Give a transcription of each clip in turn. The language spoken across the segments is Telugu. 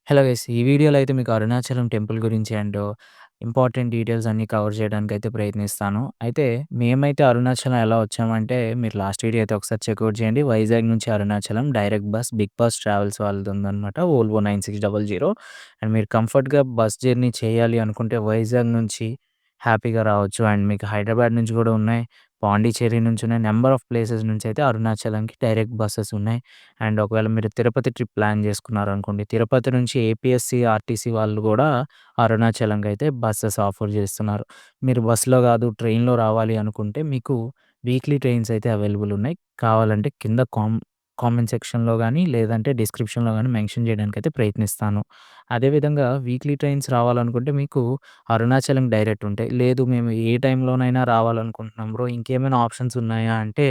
Hello guys! ఈ వీడియోలో అయితే మీకు అరుణాచలం టెంపుల్ గురించి అండ్ ఇంపార్టెంట్ డీటెయిల్స్ అన్నీ కవర్ చేయడానికైతే ప్రయత్నిస్తాను. అయితే మేమైతే అరుణాచలం ఎలా వచ్చామంటే మీరు లాస్ట్ వీడియో అయితే ఒకసారి చెక్‌ఔట్ చేయండి. వైజాగ్ నుంచి Arunachalam direct bus big boss travels వాళ్ళదుందనమాట. వోల్వో 9600 అండ్ మీరు కంఫర్ట్‌గా బస్ జర్నీ చేయాలి అనుకుంటే వైజాగ్ నుంచి హ్యాపీగా రావచ్చు. అండ్ మీకు హైదరాబాద్ నుంచి కూడా ఉన్నాయి. పాండిచ్చేరి నుంచి ఉన్నాయి. నంబర్ ఆఫ్ ప్లేసెస్ నుంచి అయితే అరుణాచలంకి డైరెక్ట్ బసెస్ ఉన్నాయి. అండ్ ఒకవేళ మీరు తిరుపతి ట్రిప్ ప్లాన్ చేసుకున్నారనుకోండి, తిరుపతి నుంచి ఏపీఎస్‌సీ, ఆర్టీసీ వాళ్ళు గూడా అరుణాచలంకైతే బసెస్ ఆఫర్ జేస్తున్నారు. మీరు బస్‌లో గాదు, ట్రైన్‌లో రావాలి అనుకుంటే మీకు వీక్లీ ట్రైన్స్ అయితే అవైలబుల్ ఉన్నాయి. కావాలంటే కింద కామెంట్ సెక్షన్‌లో గాని, లేదంటే డిస్క్రిప్షన్‌లో గాని మెన్షన్ జేయడానికైతే ప్రయత్నిస్తాను. అదేవిధంగా వీక్లీ ట్రైన్స్ రావాలనుకుంటే మీకు అరుణాచలం డైరెక్ట్ ఉంటాయి. లేదు మేము ఏ టైంలోనైనా రావాలనుకుంటున్నాం బ్రో ఇంకేమైనా ఆప్షన్స్ ఉన్నాయా అంటే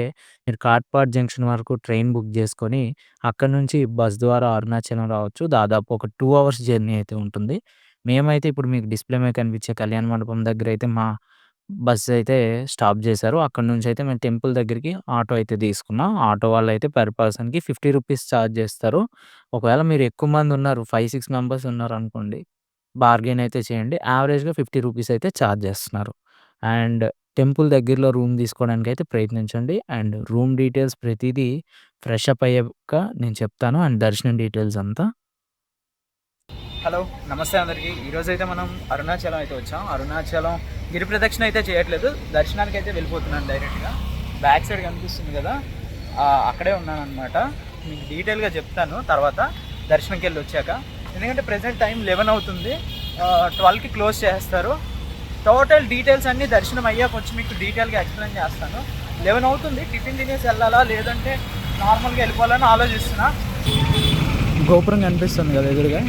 మీరు కాట్‌పాడ్ జంక్షన్ వరకు ట్రైన్ బుక్ జేసుకొని, అక్కడి నుంచి బస్ ద్వారా అరుణాచలం రావచ్చు. దాదాపు ఒక 2 అవర్స్ జర్నీ అయితే ఉంటుంది. మేమైతే ఇప్పుడు మీకు డిస్‌ప్లే మీద కనిపించే కళ్యాణ మండపం దగ్గరైతే మా బస్ అయితే స్టాప్ జేశారు. అక్కడి నుంచయితే మేము టెంపుల్ దగ్గరికి ఆటో అయితే తీసుకున్నాం. ఆటో వాళ్ళైతే పర్ పర్సన్‌కి రూ. 50 చార్జ్ జేస్తారు. ఒకవేళ మీరు ఎక్కువ మంది ఉన్నారు 5, 6 మెంబర్స్ ఉన్నారనుకోండి, బార్గెయిన్ అయితే చేయండి. యావరేజ్‌గా రూ. 50 అయితే చార్జ్ జేస్తున్నారు. అండ్ టెంపుల్ దగ్గరలో రూమ్ తీసుకోవడానికైతే ప్రయత్నించండి. అండ్ రూమ్ డీటెయిల్స్ ప్రతీదీ ఫ్రెష్ అప్ అయ్యాక నేను చెప్తాను. అండ్ దర్శనం డీటెయిల్స్ అంతా. హలో నమస్తే అందరికీ. ఈరోజైతే మనం అరుణాచలం అయితే వచ్చాం. అరుణాచలం గిరి ప్రదక్షిణ అయితే చేయట్లేదు, దర్శనానికి అయితే వెళ్ళిపోతున్నాను డైరెక్ట్గా. బ్యాక్ సైడ్ కనిపిస్తుంది కదా, అక్కడే ఉన్నాను అనమాట. మీకు డీటెయిల్గా చెప్తాను తర్వాత దర్శనంకి వెళ్ళి వచ్చాక. ఎందుకంటే ప్రజెంట్ టైం 11 అవుతుంది, 12కి క్లోజ్ చేస్తారు. టోటల్ డీటెయిల్స్ అన్నీ దర్శనం అయ్యాక వచ్చి మీకు డీటెయిల్గా ఎక్స్ప్లెయిన్ చేస్తాను. 11 అవుతుంది, టిఫిన్ తినేసి వెళ్ళాలా లేదంటే నార్మల్గా వెళ్ళిపోవాలని ఆలోచిస్తున్నా. గోపురం కనిపిస్తుంది కదా ఎదురుగా.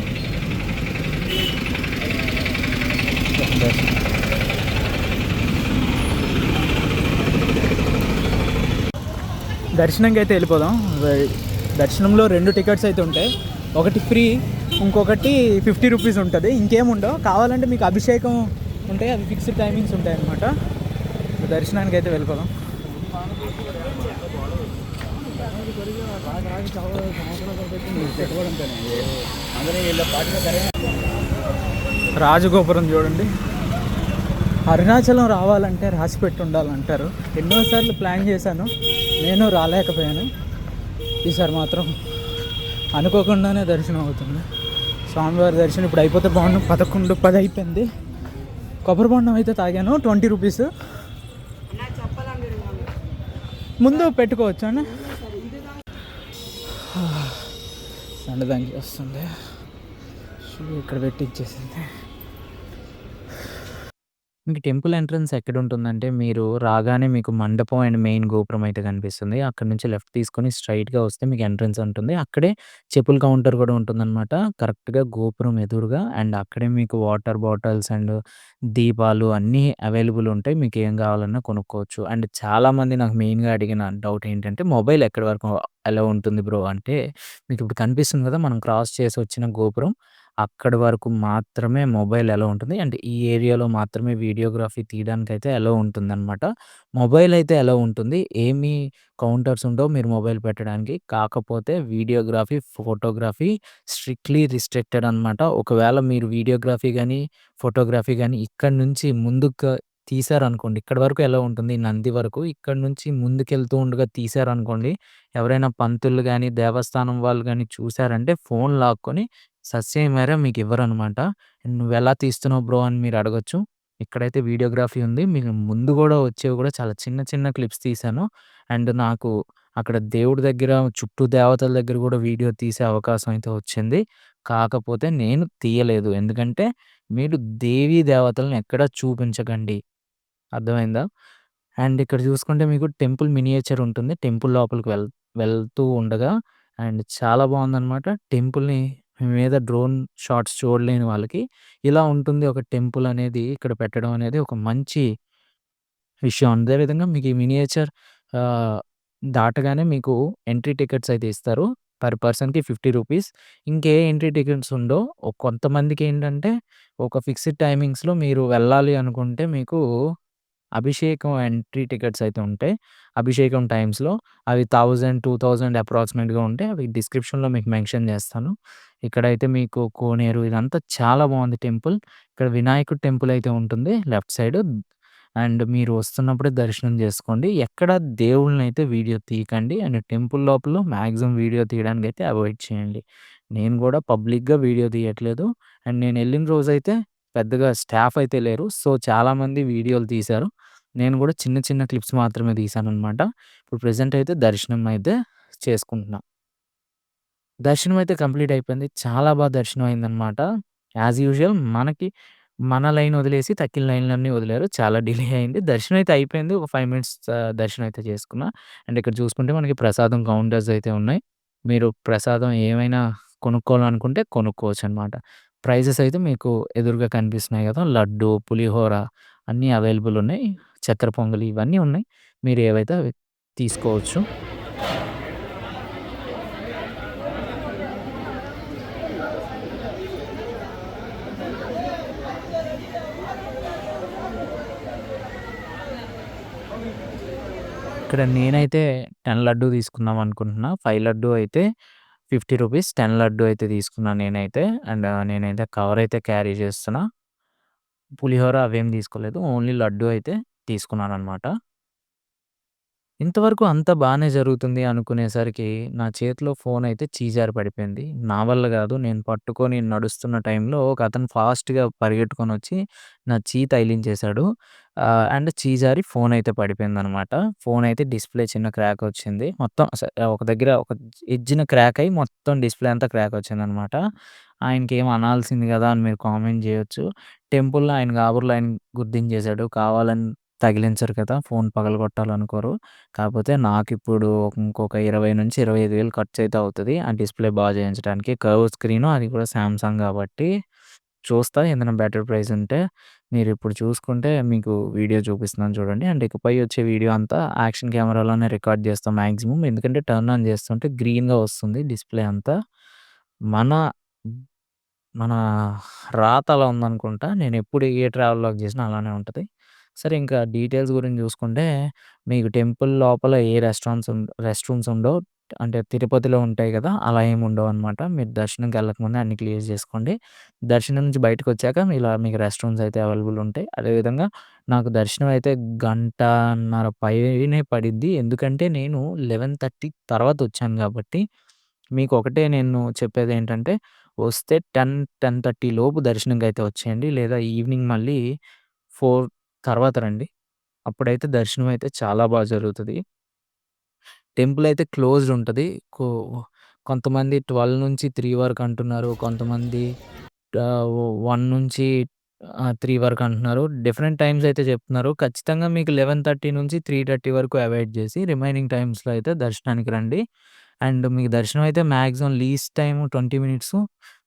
దర్శనంకి అయితే వెళ్ళిపోదాం. దర్శనంలో 2 టికెట్స్ అయితే ఉంటాయి, ఒకటి ఫ్రీ, ఇంకొకటి రూ. 50 ఉంటుంది. ఇంకేముండవు. కావాలంటే మీకు అభిషేకం ఉంటాయి, అవి ఫిక్స్డ్ టైమింగ్స్ ఉంటాయి అన్నమాట. దర్శనానికి అయితే వెళ్ళిపోదాం. రాజగోపురం చూడండి. అరుణాచలం రావాలంటే రాసిపెట్టి ఉండాలంటారు. ఎన్నోసార్లు ప్లాన్ చేశాను, నేను రాలేకపోయాను. ఈసారి మాత్రం అనుకోకుండానే దర్శనం అవుతుంది. స్వామివారి దర్శనం ఇప్పుడు అయిపోతే బాగుండు. 11:10 అయిపోయింది. కొబ్బరి బొండం అయితే తాగాను, రూ. 20 ముందు పెట్టుకోవచ్చు అండి. సండదానికి వస్తుంది, ఇక్కడ పెట్టి ఇచ్చేసింది. మీకు టెంపుల్ ఎంట్రన్స్ ఎక్కడుంటుందంటే, మీరు రాగానే మీకు మండపం అండ్ మెయిన్ గోపురం అయితే కనిపిస్తుంది. అక్కడి నుంచి లెఫ్ట్ తీసుకొని స్ట్రెయిట్‌గా వస్తే మీకు ఎంట్రన్స్ ఉంటుంది. అక్కడే చెప్పుల కౌంటర్ కూడా ఉంటుందనమాట. కరెక్ట్‌గా గోపురం ఎదురుగా. అండ్ అక్కడే మీకు వాటర్ బాటిల్స్ అండ్ దీపాలు అన్నీ అవైలబుల్ ఉంటాయి. మీకేం కావాలన్నా కొనుక్కోవచ్చు. అండ్ చాలామంది నాకు మెయిన్‌గా అడిగిన డౌట్ ఏంటంటే, మొబైల్ ఎక్కడి వరకు అలో ఉంటుంది బ్రో అంటే, మీకు ఇప్పుడు కనిపిస్తుంది కదా! మనం క్రాస్ చేసి వచ్చిన గోపురం. అక్కడి వరకు మాత్రమే మొబైల్ అలో ఉంటుంది. అంటే ఈ ఏరియాలో మాత్రమే వీడియోగ్రఫీ తీయడానికైతే అలో ఉంటుందనమాట. మొబైల్ అయితే అలో ఉంటుంది. ఏమీ కౌంటర్స్ ఉండవు మీరు మొబైల్ పెట్టడానికి. కాకపోతే వీడియోగ్రఫీ, ఫోటోగ్రఫీ స్ట్రిక్ట్‌లీ రిస్ట్రిక్టెడ్ అనమాట. ఒకవేళ మీరు వీడియోగ్రఫీ గాని, ఫోటోగ్రఫీ గాని ఇక్కడి నుంచి ముందుకు తీశారనుకోండి, ఇక్కడి వరకు ఎలా ఉంటుంది నంది వరకు. ఇక్కడి నుంచి ముందుకెళ్తూ ఉండగా తీశారనుకోండి, ఎవరైనా పంతులు గాని, దేవస్థానం వాళ్ళు గాని చూసారంటే ఫోను లాక్కొని ససేమిరా మీకివ్వరనమాట. "నువ్వెలా తీస్తున్నావు బ్రో" అని మీరడగొచ్చు. ఇక్కడైతే వీడియోగ్రఫీ ఉంది. మీకు ముందు గూడా వచ్చేవి గూడా చాలా చిన్న చిన్న క్లిప్స్ తీశాను. అండ్ నాకు అక్కడ దేవుడి దగ్గర, చుట్టూ దేవతల దగ్గర గూడా వీడియో తీసే అవకాశం అయితే వచ్చింది. కాకపోతే నేను తీయలేదు. ఎందుకంటే మీరు దేవీ దేవతలను ఎక్కడ చూపించకండి. అర్థమైందా? అండ్ ఇక్కడ చూసుకుంటే మీకు టెంపుల్ మినియేచర్ ఉంటుంది. టెంపుల్ లోపలికి వెళ్తూ ఉండగా అండ్ చాలా బావుందనమాట. టెంపుల్‌ని మీద డ్రోన్ షాట్స్ చూడలేని వాళ్ళకి ఇలా ఉంటుంది ఒక టెంపుల్ అనేది ఇక్కడ పెట్టడం అనేది ఒక మంచి విషయం. అదే విధంగా మీకు ఈ మినియేచర్ ఆహ్, దాటగానే మీకు ఎంట్రీ టికెట్స్ అయితే ఇస్తారు. పర్ పర్సన్‌కి రూ. 50. ఇంకే ఎంట్రీ టికెట్స్ ఉండవు. కొంతమందికేంటంటే ఒక ఫిక్స్డ్ టైమింగ్స్‌లో మీరు వెళ్ళాలి అనుకుంటే మీకు అభిషేకం ఎంట్రీ టికెట్స్ అయితే ఉంటాయి. అభిషేకం టైమ్స్‌లో అవి 1000, 2000 అప్రాక్సిమేట్‌గా ఉంటాయి. అవి డిస్క్రిప్షన్‌లో మీకు మెన్షన్ చేస్తాను. ఇక్కడైతే మీకు కోనేరు ఇదంతా చాలా బావుంది టెంపుల్. ఇక్కడ వినాయకుడి టెంపుల్ అయితే ఉంటుంది లెఫ్ట్ సైడ్. అండ్ మీరు వస్తున్నప్పుడే దర్శనం చేసుకోండి. ఎక్కడ దేవుళ్ళనైతే వీడియో తీయకండి. అండ్ టెంపుల్ లోపల మాక్సిమం వీడియో తీయడానికైతే అవాయిడ్ చేయండి. నేను గూడా పబ్లిక్‌గా వీడియో తీయట్లేదు. అండ్ నేనెళ్ళిన రోజైతే పెద్దగా స్టాఫ్ అయితే లేరు. సో, చాలామంది వీడియోలు తీశారు. నేను గూడా చిన్న చిన్న క్లిప్స్ మాత్రమే తీశాననమాట. ఇప్పుడు ప్రెజెంట్ అయితే దర్శనం అయితే చేసుకుంటున్నా. దర్శనం అయితే కంప్లీట్ అయిపోయింది. చాలా దర్శనం అయిందనమాట. యాజ్ యూజువల్ మన లైన్ వదిలేసి తక్కిన లైన్‌లన్నీ వదిలారు. చాలా డిలే అయింది. దర్శనం అయితే అయిపోయింది. ఒక 5 మినిట్స్ దర్శనం అయితే చేసుకున్నా. అండ్ ఇక్కడ చూసుకుంటే మనకి ప్రసాదం కౌంటర్స్ అయితే ఉన్నాయి. మీరు ప్రసాదం ఏమైనా కొనుక్కోవాలనుకుంటే కొనుక్కోవచ్చనమాట. ప్రైజెస్ అయితే మీకు ఎదురుగా కనిపిస్తున్నాయి గదా! లడ్డు, పులిహోర అన్నీ అవైలబుల్ ఉన్నాయి. చక్కెర పొంగలి ఇవన్నీ ఉన్నాయి. మీరు ఏవైతే అవి తీసుకోవచ్చు. ఇక్కడ నేనైతే 10 లడ్డూ తీసుకుందాం అనుకుంటున్నా. 5 లడ్డూ అయితే రూ. 50. 10 లడ్డూ అయితే తీసుకున్నా నేనైతే. అండ్ నేనైతే కవర్ అయితే క్యారీ చేస్తున్నా. పులిహోర అవేం తీసుకోలేదు. ఓన్లీ లడ్డూ అయితే తీసుకున్నాననమాట. ఇంతవరకు అంతా బానే జరుగుతుంది అనుకునేసరికి, నా చేతిలో ఫోనయితే చీజారి పడిపోయింది. నా వల్ల గాదు. నేను పట్టుకొని నడుస్తున్న టైంలో ఒకతను ఫాస్ట్‌గా పరిగెట్టుకొనొచ్చి నా తగిలించేశాడు. అండ్ చీజారి ఫోనయితే పడిపోయిందనమాట. ఫోనయితే డిస్‌ప్లే చిన్న క్రాకొచ్చింది. మొత్తం ఒక దగ్గర ఒక ఎడ్జ్‌న క్రాకయ్యి మొత్తం డిస్‌ప్లే అంతా క్రాకొచ్చిందనమాట. ఆయనకేం అనాల్సింది గదా! అని మీరు కామెంట్ జేయొచ్చు. టెంపుల్‌లో ఆయన గాబుర్లో ఆయన గుర్తించేసాడు. కావాలని తగిలించరు కదా! ఫోను పగలగొట్టాలనుకోరు. కాపోతే నాకిప్పుడు ఇంకొక 20,000-25,000 ఖర్చయితే అవుతది. ఆ డిస్‌ప్లే చేయించడానికి. కర్వ్ స్క్రీను అది కూడా సామ్‌సంగ్ గాబట్టి, చూస్తా ఏదైనా బెటర్ ప్రైస్ ఉంటే మీరిప్పుడు చూసుకుంటే మీకు వీడియో చూపిస్తున్నాను చూడండి. అండ్ ఇకపై వచ్చే వీడియో అంతా యాక్షన్ కెమెరాలోనే రికార్డ్ చేస్తాం మాక్సిమం. ఎందుకంటే టర్న్ ఆన్ చేస్తుంటే గ్రీన్‌గా వస్తుంది డిస్‌ప్లే అంతా. మన మన రాత అలా ఉందనుకుంటా. నేనెప్పుడు ఏ ట్రావెల్ వ్లాగ్ చేసినా అలానే ఉంటది. సరే ఇంకా డీటెయిల్స్ గురించి చూసుకుంటే, మీకు టెంపుల్ లోపల ఏ రెస్ట్ రూమ్స్ ఉండవు. అంటే తిరుపతిలో ఉంటాయి గదా! అలా ఏమి ఉండవనమాట. మీరు దర్శనంకెళ్ళకముందే అన్నీ క్లియర్ చేసుకోండి. దర్శనం నుంచి బయటకొచ్చాక ఇలా మీకు రెస్ట్ రూమ్స్ అయితే అవైలబుల్ ఉంటాయి. అదేవిధంగా నాకు దర్శనం అయితే గంటన్నర పైనే పడిద్ది. ఎందుకంటే నేను 11:30 తర్వాతొచ్చాను గాబట్టి, మీకు ఒకటే నేను చెప్పేదేంటంటే వస్తే 10, 10:30 లోపు దర్శనంకైతే వచ్చేయండి. లేదా ఈవినింగ్ మళ్ళీ 4 తర్వాత రండి. అప్పుడైతే దర్శనం అయితే చాలా జరుగుతది. టెంపుల్ అయితే క్లోజ్డ్ ఉంటది. కో కొంతమంది 12-3 వరకు అంటున్నారు. కొంతమంది 1-3 వరకు అంటున్నారు. డిఫరెంట్ టైమ్స్ అయితే చెప్తున్నారు. ఖచ్చితంగా మీకు 11:30-3:30 వరకు అవాయిడ్ చేసి రిమైనింగ్ టైమ్స్‌లో అయితే దర్శనానికి రండి. అండ్ మీకు దర్శనం అయితే maximum least time 20 minutes.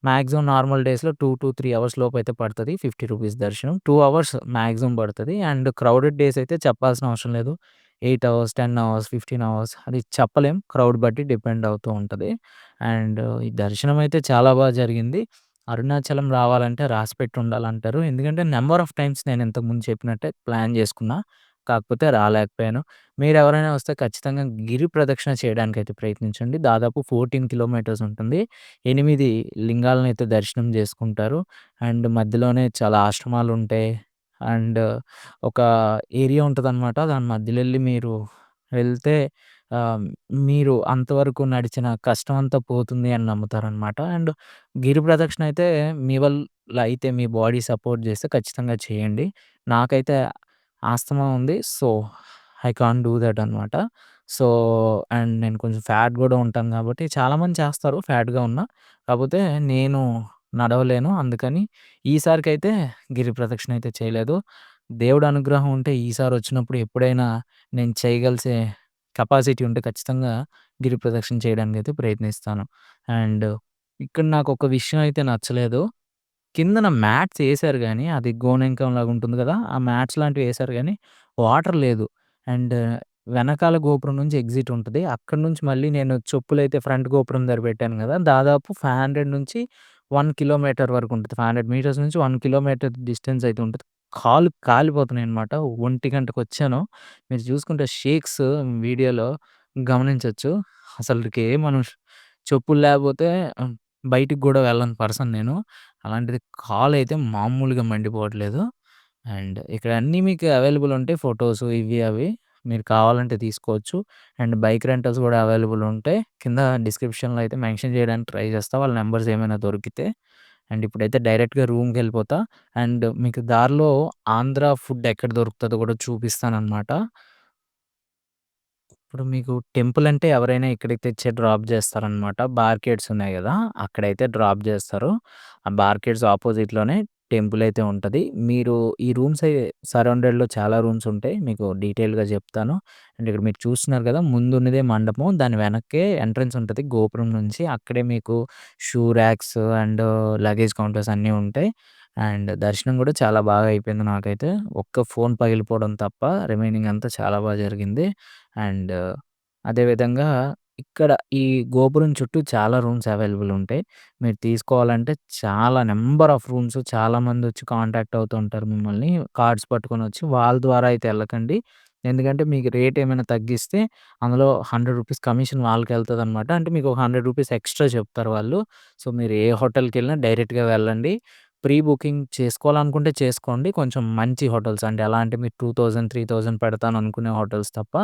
Maximum normal డేస్‌లో 2-3 అవర్స్ లోపైతే పడతది. రూ. 50 దర్శనం. 2 అవర్స్ మాక్సిమం పడతది. అండ్ క్రౌడెడ్ డేస్ అయితే చెప్పాల్సిన అవసరం లేదు. 8 అవర్స్, 10 అవర్స్, 15 అవర్స్ అది చెప్పలేం. క్రౌడ్ బట్టి డిపెండ్ అవుతూ ఉంటది. అండ్ ఈ దర్శనం అయితే చాలా జరిగింది. అరుణాచలం రావాలంటే రాసిపెట్టి ఉండాలంటారు. ఎందుకంటే నంబర్ ఆఫ్ టైమ్స్ నేను ఇంతకుముందు చెప్పినట్టే ప్లాన్ చేసుకున్నా. కాకపోతే రాలేకపోయాను. మీరెవరైనా వస్తే ఖచ్చితంగా గిరి ప్రదక్షిణ చేయడానికైతే ప్రయత్నించండి. దాదాపు 14 కిలోమీటర్స్ ఉంటుంది. 8 లింగాలనైతే దర్శనం చేసుకుంటారు. అండ్ మధ్యలోనే చాలా ఆశ్రమాలుంటాయి. అండ్ ఒక ఏరియా ఉంటదనమాట. దాని మధ్యలో ఎళ్లి మీరు వెళ్తే ఆహ్, మీరు అంతవరకు నడిచిన కష్టం అంతా పోతుంది అని నమ్ముతారనమాట. అండ్ గిరి ప్రదక్షిణ అయితే మీ వల్ల అయితే మీ బాడీ సపోర్ట్ చేస్తే ఖచ్చితంగా చేయండి. నాకైతే ఆస్తమా ఉంది. So, I can't do that అనమాట. సో, అండ్ నేను కొంచెం ఫ్యాట్ గూడా ఉంటాను గాబట్టి చాలామంది చేస్తారు ఫ్యాట్‌గా ఉన్నా. కాపోతే నేను నడవలేను. అందుకని ఈసారికైతే గిరి ప్రదక్షిణ అయితే చేయలేదు. దేవుడి అనుగ్రహం ఉంటే ఈసారొచ్చినప్పుడు ఎప్పుడైనా నేను చేయగలిసే కెపాసిటీ ఉంటే ఖచ్చితంగా గిరి ప్రదక్షిణ చేయడానికైతే ప్రయత్నిస్తాను. అండ్ ఇక్కడ నాకొక విషయం అయితే నచ్చలేదు. కిందన మ్యాట్స్ ఏసారు గానీ, అది గోనెంకంలాగా ఉంటుంది గదా! ఆ మ్యాట్స్ లాంటివి ఏసారు గానీ, వాటర్ లేదు. అండ్ వెనకాల గోపురం నుంచి ఎగ్జిట్ ఉంటది. అక్కడి నుంచి మళ్ళీ నేను చెప్పులైతే ఫ్రంట్ గోపురం దగ్గర పెట్టాను గదా! దాదాపు 500 నుంచి 1 కిలోమీటర్ వరకు ఉంటది. 500 మీటర్స్ నుంచి 1 కిలోమీటర్ డిస్టెన్స్ అయితే ఉంటది. కాళ్ళు కాలిపోతున్నాయన్నమాట. 1:00కొచ్చాను. మీరు చూసుకుంటే షేక్స్ వీడియోలో గమనించొచ్చు. అసలకి మనం చెప్పులు లేకపోతే హ్మ్, బయటికి గూడా వెళ్ళని పర్సన్ నేను. అలాంటిది కాలయితే మామూలుగా మండిపోవట్లేదు. అండ్ ఇక్కడ అన్నీ మీకు అవైలబుల్ ఉంటాయి. ఫోటోస్ ఇవి అవి. మీరు కావాలంటే తీసుకోవచ్చు. అండ్ బైక్ రెంటల్స్ గూడా అవైలబుల్ ఉంటాయి. కింద డిస్క్రిప్షన్‌లో అయితే మెన్షన్ చేయడానికి ట్రై చేస్తా. వాళ్ళ నంబర్స్ ఏమైనా దొరికితే. అండ్ ఇప్పుడైతే డైరెక్ట్‌గా రూమ్‌కెళ్ళిపోతా. అండ్ మీకు దారిలో ఆంధ్ర ఫుడ్ ఎక్కడ దొరుకుతదో గూడా చూపిస్తాననమాట. ఇప్పుడు మీకు టెంపుల్ అంటే ఎవరైనా ఇక్కడికి తెచ్చే డ్రాప్ జేస్తారనమాట. బార్‌కేడ్స్ ఉన్నాయి గదా! అక్కడైతే డ్రాప్ జేస్తారు. ఆ బార్‌కేడ్స్ అపోజిట్‌లోనే టెంపుల్ అయితే ఉంటది. మీరు ఈ రూమ్స్ సరౌండెడ్‌లో చాలా రూమ్స్ ఉంటాయి. మీకు డీటెయిల్‌గా జెప్తాను. అండ్ ఇక్కడ మీరు చూస్తున్నారు గదా! ముందున్నదే మండపం. దాని వెనక్కే ఎంట్రన్స్ ఉంటది గోపురం నుంచి. అక్కడే మీకు shoe racks and luggage counters అన్నీ ఉంటాయి. అండ్ దర్శనం గూడా చాలా బాగా అయిపోయింది నాకైతే. ఒక్క ఫోన్ పగిలిపోవడం తప్ప రిమైనింగ్ అంతా చాలా జరిగింది. అండ్ అదే విధంగా ఇక్కడ ఈ గోపురం చుట్టూ చాలా రూమ్స్ అవైలబుల్ ఉంటాయి. మీరు తీసుకోవాలంటే చాలా నంబర్ ఆఫ్ రూమ్స్ చాలామందొచ్చి కాంటాక్ట్ అవుతూ ఉంటారు మిమ్మల్ని. కార్డ్స్ పట్టుకొనొచ్చి వాళ్ళ ద్వారా అయితే ఎళ్ళకండి. ఎందుకంటే మీకు రేట్ ఏమైనా తగ్గిస్తే అందులో రూ. 100 కమిషన్ వాళ్ళకెళ్తదనమాట. అంటే మీకు ఒక రూ. 100 ఎక్స్‌ట్రా చెప్తారు వాళ్ళు. సో, మీరు ఏ హోటల్‌కెళ్ళినా డైరెక్ట్‌గా వెళ్ళండి. ప్రీ బుకింగ్ చేసుకోవాలనుకుంటే చేసుకోండి. కొంచెం మంచి హోటల్స్ అంటే ఎలా అంటే మీరు 2000, 3000 పెడతాననుకునే హోటల్స్ తప్ప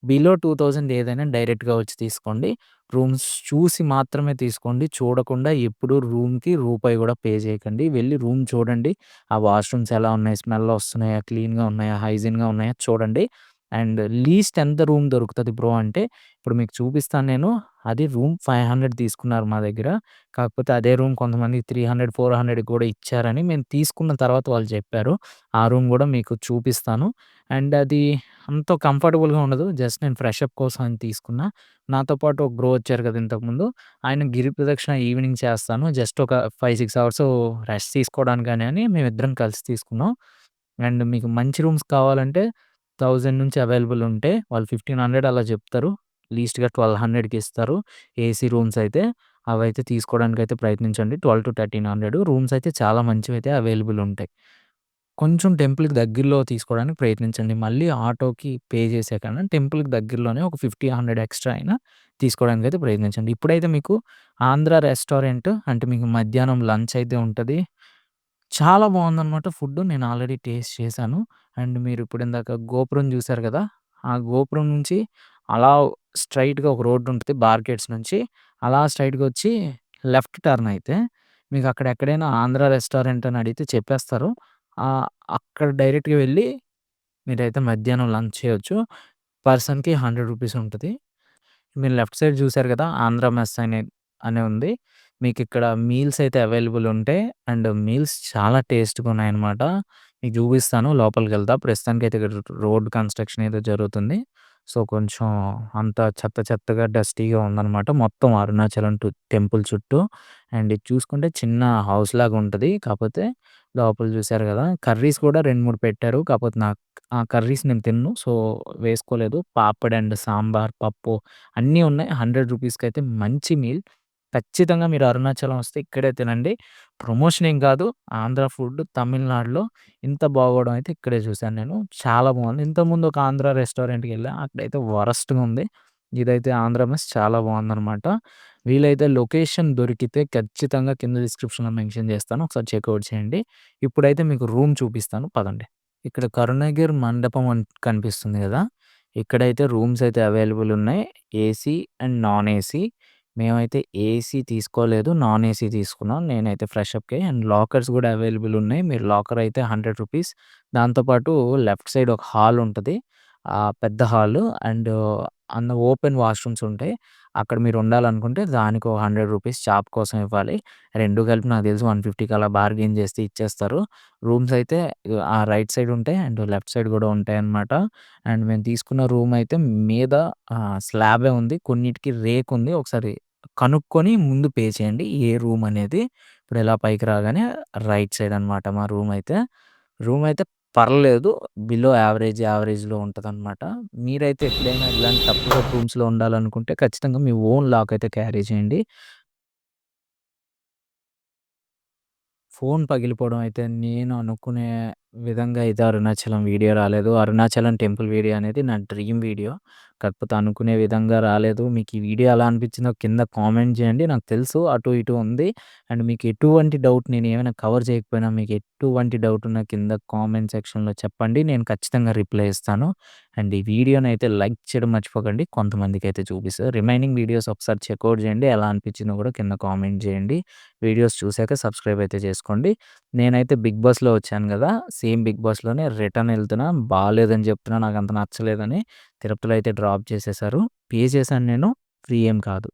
బిలో 2000 ఏదైనా డైరెక్ట్‌గా వచ్చి తీసుకోండి. రూమ్స్ చూసి మాత్రమే తీసుకోండి. చూడకుండా ఎప్పుడు రూమ్‌కి రూపాయి గూడా పే చేయకండి. వెళ్లి రూమ్ చూడండి. ఆ వాష్‌రూమ్స్ ఎలా ఉన్నాయి? స్మెల్ వస్తున్నాయా? క్లీన్‌గా ఉన్నాయా? హైజీన్‌గా ఉన్నాయా? చూడండి. అండ్ లీస్ట్ ఎంత రూమ్ దొరుకుతది బ్రో అంటే ఇప్పుడు మీకు చూపిస్తాను నేను. అది రూమ్ 500 తీసుకున్నారు మా దగ్గర. కాకపోతే అదే రూమ్ కొంతమందికి 300, 400 కూడా ఇచ్చారని మేము తీసుకున్న తర్వాత వాళ్ళు చెప్పారు. ఆ రూమ్ గూడా మీకు చూపిస్తాను. అండ్ అది అంత కంఫర్టబుల్‌గా ఉండదు. జస్ట్ నేను ఫ్రెషప్ కోసం అని తీసుకున్నా. నాతో పాటు ఒక బ్రో వచ్చారు కదా! ఇంతకుముందు. ఆయన గిరి ప్రదక్షిణ ఈవినింగ్ చేస్తాను. జస్ట్ ఒక 5, 6 అవర్స్ రెస్ట్ తీసుకోవడానికని అని మేమిద్దరం కలిసి తీసుకున్నాం. అండ్ మీకు మంచి రూమ్స్ కావాలంటే 1000 నుంచి అవైలబుల్ ఉంటే వాళ్ళు 1500 అలా చెప్తారు. లీస్ట్‌గా 1200కి ఇస్తారు. ఏసీ రూమ్స్ అయితే. అవైతే తీసుకోవడానికైతే ప్రయత్నించండి. 12-1300 రూమ్స్ అయితే చాలా మంచివైతే అవైలబుల్ ఉంటాయి. కొంచెం టెంపుల్‌కి దగ్గరలో తీసుకోవడానికి ప్రయత్నించండి. మళ్ళీ ఆటోకి పే చేసే కన్నా టెంపుల్‌కి దగ్గరలోనే ఒక 50, 100 ఎక్స్‌ట్రా అయినా తీసుకోవడానికైతే ప్రయత్నించండి. ఇప్పుడైతే మీకు ఆంధ్ర రెస్టారెంట్ అంటే మీకు మధ్యాహ్నం లంచ్ అయితే ఉంటది. చాలా బావుందనమాట ఫుడ్డు. నేను ఆల్రెడీ టేస్ట్ చేశాను. అండ్ మీరు ఇప్పుడు ఇందాక గోపురం చూసారు కదా! ఆ గోపురం నుంచి అలా స్ట్రెయిట్‌గా ఒక రోడ్ ఉంటది బార్‌గేట్స్ నుంచి. అలా స్ట్రెయిట్‌గా వచ్చి లెఫ్ట్ టర్న్ అయితే మీకు అక్కడ ఎక్కడైనా ఆంధ్ర రెస్టారెంట్ అని అడిగితే చెప్పేస్తారు. ఆహ్, అక్కడ డైరెక్ట్‌గా వెళ్లి మీరైతే మధ్యాహ్నం లంచ్ చేయొచ్చు. పర్సన్‌కి రూ. 100 ఉంటది. మీరు లెఫ్ట్ సైడ్ చూసారు కదా! ఆంధ్ర మెస్ అని ఉంది. మీకిక్కడ మీల్స్ అయితే అవైలబుల్ ఉంటాయి. అండ్ మీల్స్ చాలా టేస్ట్‌గా ఉన్నాయన్నమాట. మీకు చూపిస్తాను లోపలికెళ్తా. ప్రస్తుతానికైతే ఇక్కడ రోడ్ కన్‌స్ట్రక్షన్ ఏదో జరుగుతుంది. సో, కొంచెం అంతా చెత్త చెత్తగా డస్టీగా ఉందన్నమాట. మొత్తం అరుణాచలం టెంపుల్ చుట్టూ. అండ్ ఇది చూసుకుంటే చిన్న హౌస్‌లాగా ఉంటది. కాపోతే లోపల చూసారు కదా! కర్రీస్ కూడా 2, 3 పెట్టారు. కాపోతే నాకు ఆ కర్రీస్ నేను తినను. సో, వేసుకోలేదు. పాపడ్ అండ్ సాంబార్, పప్పు అన్నీ ఉన్నాయి. రూ. 100కైతే మంచి మీల్. ఖచ్చితంగా మీరు అరుణాచలం వస్తే ఇక్కడే తినండి. ప్రమోషన్ ఏం కాదు. ఆంధ్ర ఫుడ్ తమిళనాడులో ఇంత బాగోవడం అయితే ఇక్కడే చూసాను నేను. చాలా బాగుంది. ఇంతకుముందు ఒక ఆంధ్ర రెస్టారెంట్‌కెళ్ళా. అక్కడైతే వరస్ట్‌గా ఉంది. ఇదైతే ఆంధ్ర మెస్ చాలా బాగుందనమాట. వీలైతే లొకేషన్ దొరికితే ఖచ్చితంగా కింద డిస్క్రిప్షన్‌లో మెన్షన్ చేస్తాను. ఒకసారి చెక్‌ఔట్ చేయండి. ఇప్పుడైతే మీకు రూమ్ చూపిస్తాను పదండి. ఇక్కడ కరుణగిరి మండపం కనిపిస్తుంది గదా! ఇక్కడైతే రూమ్స్ అయితే అవైలబుల్ ఉన్నాయి. AC and non AC. మేమైతే ఏసీ తీసుకోలేదు. నాన్ ఏసీ తీసుకున్నాం. నేనైతే ఫ్రెషప్‌కి అండ్ లాకర్స్ గూడా అవైలబుల్ ఉన్నాయి. మీరు లాకర్ అయితే రూ. 100 దాంతో పాటు లెఫ్ట్ సైడ్ ఒక హాల్ ఉంటది. పెద్ద హాలు అండ్ ఓపెన్ వాష్‌రూమ్స్ ఉంటాయి. అక్కడ మీరు ఉండాలనుకుంటే దానికి ఒక రూ. 100 చాప్ కోసం ఇవ్వాలి. 2 కలిపి నాకు తెలిసి 150కి అలా బార్గెయిన్ చేస్తే ఇచ్చేస్తారు. రూమ్స్ అయితే ఆ రైట్ సైడ్ ఉంటాయి అండ్ లెఫ్ట్ సైడ్ గూడా ఉంటాయన్నమాట. అండ్ మేము తీసుకున్న రూమ్ అయితే మీద స్లాబే ఉంది. కొన్నిటికి రేకుంది. ఒకసారి కనుక్కొని ముందు పే చేయండి. ఏ రూమ్ అనేది. ఇప్పుడు ఇలా పైకి రాగానే రైట్ సైడ్ అనమాట మా రూమ్ అయితే. రూమ్ అయితే పర్లేదు. బిలో యావరేజ్‌లో ఉంటదనమాట. మీరైతే ఎప్పుడైనా ఇలాంటి తక్కువ తక్కువ రూమ్స్‌లో ఉండాలనుకుంటే ఖచ్చితంగా మీ ఓన్ లాక్ అయితే క్యారీ చేయండి. ఫోన్ పగిలిపోవడం అయితే నేను అనుకునే విధంగా అయితే అరుణాచలం వీడియో రాలేదు. అరుణాచలం టెంపుల్ వీడియో అనేది నా డ్రీమ్ వీడియో. కాకపోతే అనుకునే విధంగా రాలేదు. మీకు ఈ వీడియో ఎలా అనిపించిందో కింద కామెంట్ చేయండి. నాకు తెలుసు అటు ఇటు ఉంది. అండ్ మీకు ఎటువంటి డౌట్ నేను ఏమైనా కవర్ చేయకపోయినా మీకు ఎటువంటి డౌట్ ఉన్నా కింద కామెంట్ సెక్షన్‌లో చెప్పండి. నేను ఖచ్చితంగా రిప్లై ఇస్తాను. అండ్ ఈ వీడియోనైతే లైక్ చేయడం మర్చిపోకండి. కొంతమందికైతే చూపిస్తది. రిమైనింగ్ వీడియోస్ ఒకసారి చెకౌట్ చేయండి. ఎలా అనిపించిందో కూడా కింద కామెంట్ చేయండి. వీడియోస్ చూసాక సబ్స్క్రైబ్ అయితే చేసుకోండి. నేనైతే 'బిగ్ బాస్‌లో' వచ్చాను గదా! సేమ్ 'బిగ్ బాస్‌లోనే' రిటర్న్ ఎళ్తున్నా. బాలేదని చెప్తున్నా. నాకంత నచ్చలేదని. తిరుపతిలో అయితే డ్రాప్ చేసేశారు. పే చేశాను నేను. ఫ్రీ ఏం కాదు.